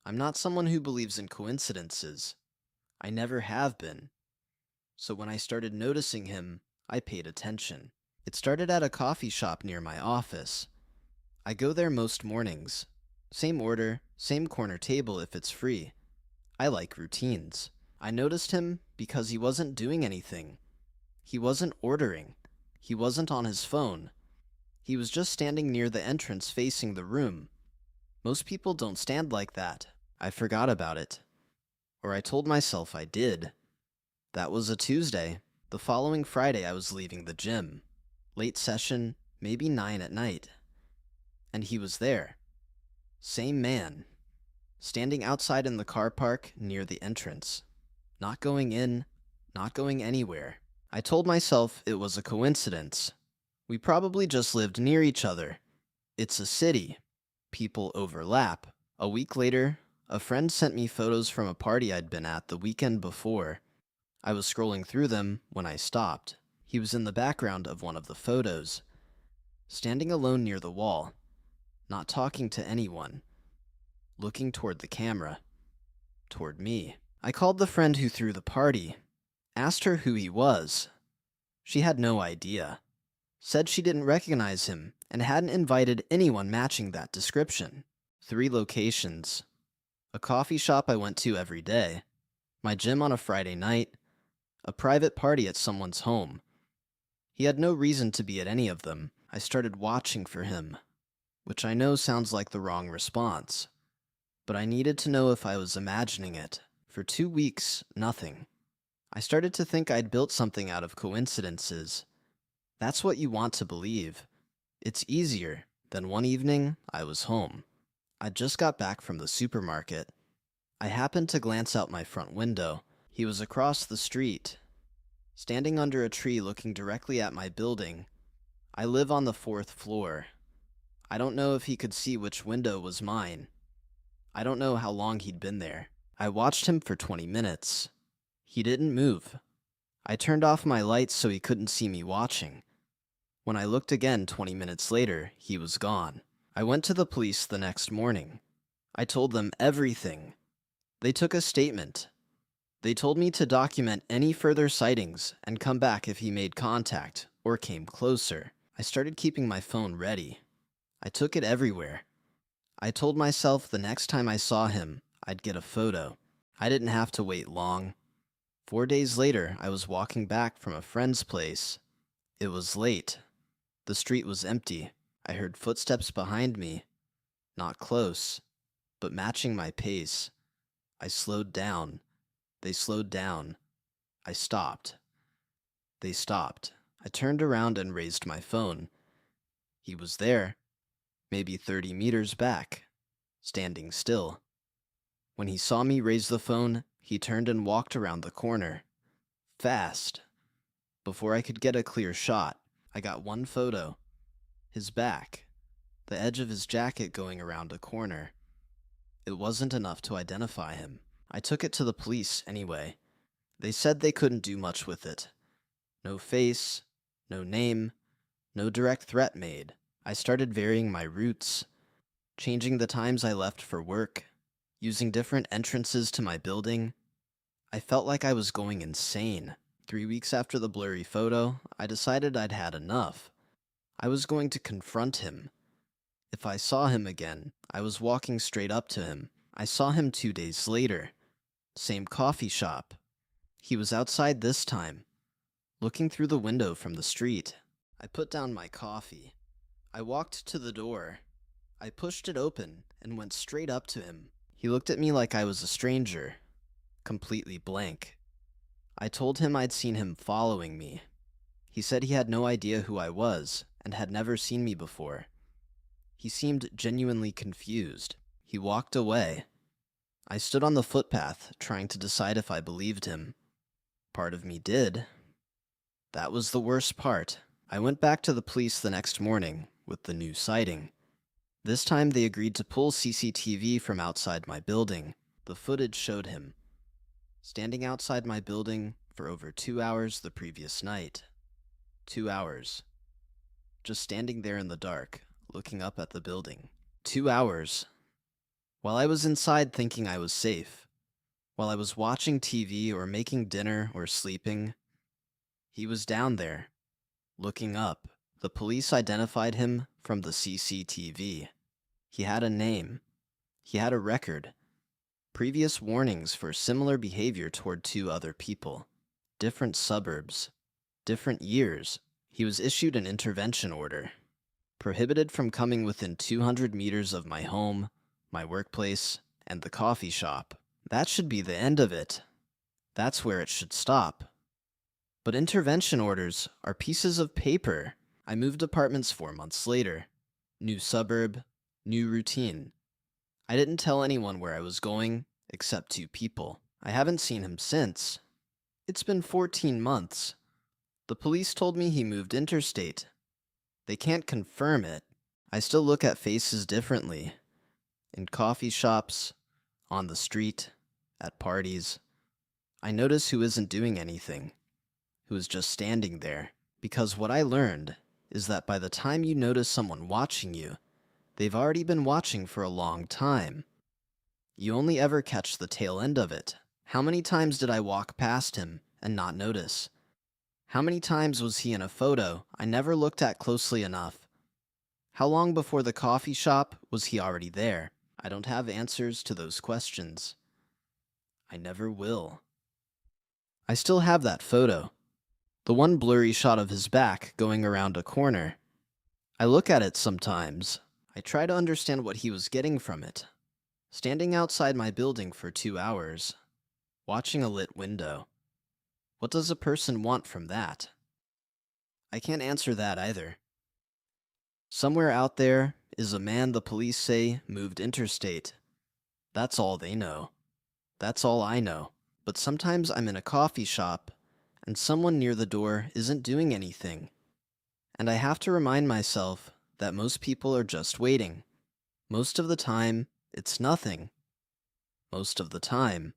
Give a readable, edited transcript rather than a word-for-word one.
I'm not someone who believes in coincidences. I never have been. So when I started noticing him, I paid attention. It started at a coffee shop near my office. I go there most mornings. Same order, same corner table if it's free. I like routines. I noticed him because he wasn't doing anything. He wasn't ordering. He wasn't on his phone. He was just standing near the entrance facing the room. Most people don't stand like that. I forgot about it. Or I told myself I did. That was a Tuesday. The following Friday I was leaving the gym. Late session, maybe 9 at night. And he was there. Same man. Standing outside in the car park near the entrance. Not going in, not going anywhere. I told myself it was a coincidence. We probably just lived near each other. It's a city. People overlap. A week later, a friend sent me photos from a party I'd been at the weekend before. I was scrolling through them when I stopped. He was in the background of one of the photos, standing alone near the wall, not talking to anyone, looking toward the camera, toward me. I called the friend who threw the party, asked her who he was. She had no idea. Said she didn't recognize him and hadn't invited anyone matching that description. 3 locations. A coffee shop I went to every day, my gym on a Friday night, a private party at someone's home. He had no reason to be at any of them. I started watching for him, which I know sounds like the wrong response, but I needed to know if I was imagining it. For 2 weeks, nothing. I started to think I'd built something out of coincidences. That's what you want to believe. It's easier. Then one evening, I was home. I just got back from the supermarket. I happened to glance out my front window. He was across the street, standing under a tree looking directly at my building. I live on the 4th floor. I don't know if he could see which window was mine. I don't know how long he'd been there. I watched him for 20 minutes. He didn't move. I turned off my lights so he couldn't see me watching. When I looked again 20 minutes later, he was gone. I went to the police the next morning. I told them everything. They took a statement. They told me to document any further sightings and come back if he made contact or came closer. I started keeping my phone ready. I took it everywhere. I told myself the next time I saw him, I'd get a photo. I didn't have to wait long. 4 days later, I was walking back from a friend's place. It was late. The street was empty. I heard footsteps behind me. Not close, but matching my pace. I slowed down. They slowed down. I stopped. They stopped. I turned around and raised my phone. He was there, maybe 30 meters back, standing still. When he saw me raise the phone, he turned and walked around the corner. Fast. Before I could get a clear shot, I got one photo. His back, the edge of his jacket going around a corner. It wasn't enough to identify him. I took it to the police anyway. They said they couldn't do much with it. No face, no name, no direct threat made. I started varying my routes, changing the times I left for work, using different entrances to my building. I felt like I was going insane. 3 weeks after the blurry photo, I decided I'd had enough. I was going to confront him. If I saw him again, I was walking straight up to him. I saw him 2 days later. Same coffee shop. He was outside this time, looking through the window from the street. I put down my coffee. I walked to the door. I pushed it open and went straight up to him. He looked at me like I was a stranger, completely blank. I told him I'd seen him following me. He said he had no idea who I was and had never seen me before. He seemed genuinely confused. He walked away. I stood on the footpath, trying to decide if I believed him. Part of me did. That was the worst part. I went back to the police the next morning with the new sighting. This time they agreed to pull CCTV from outside my building. The footage showed him standing outside my building for over 2 hours the previous night. 2 hours. Just standing there in the dark, looking up at the building. 2 hours. While I was inside thinking I was safe, while I was watching TV or making dinner or sleeping, he was down there, looking up. The police identified him from the CCTV. He had a name. He had a record. Previous warnings for similar behavior toward two other people. Different suburbs. Different years. He was issued an intervention order. Prohibited from coming within 200 meters of my home, my workplace, and the coffee shop. That should be the end of it. That's where it should stop. But intervention orders are pieces of paper. I moved apartments 4 months later. New suburb, new routine. I didn't tell anyone where I was going, except 2 people. I haven't seen him since. It's been 14 months. The police told me he moved interstate. They can't confirm it. I still look at faces differently. In coffee shops, on the street, at parties. I notice who isn't doing anything, who is just standing there. Because what I learned is that by the time you notice someone watching you, they've already been watching for a long time. You only ever catch the tail end of it. How many times did I walk past him and not notice? How many times was he in a photo I never looked at closely enough? How long before the coffee shop was he already there? I don't have answers to those questions. I never will. I still have that photo. The one blurry shot of his back going around a corner. I look at it sometimes. I try to understand what he was getting from it. Standing outside my building for 2 hours, watching a lit window. What does a person want from that? I can't answer that either. Somewhere out there is a man the police say moved interstate. That's all they know. That's all I know. But sometimes I'm in a coffee shop, and someone near the door isn't doing anything. And I have to remind myself that most people are just waiting. Most of the time, it's nothing. Most of the time,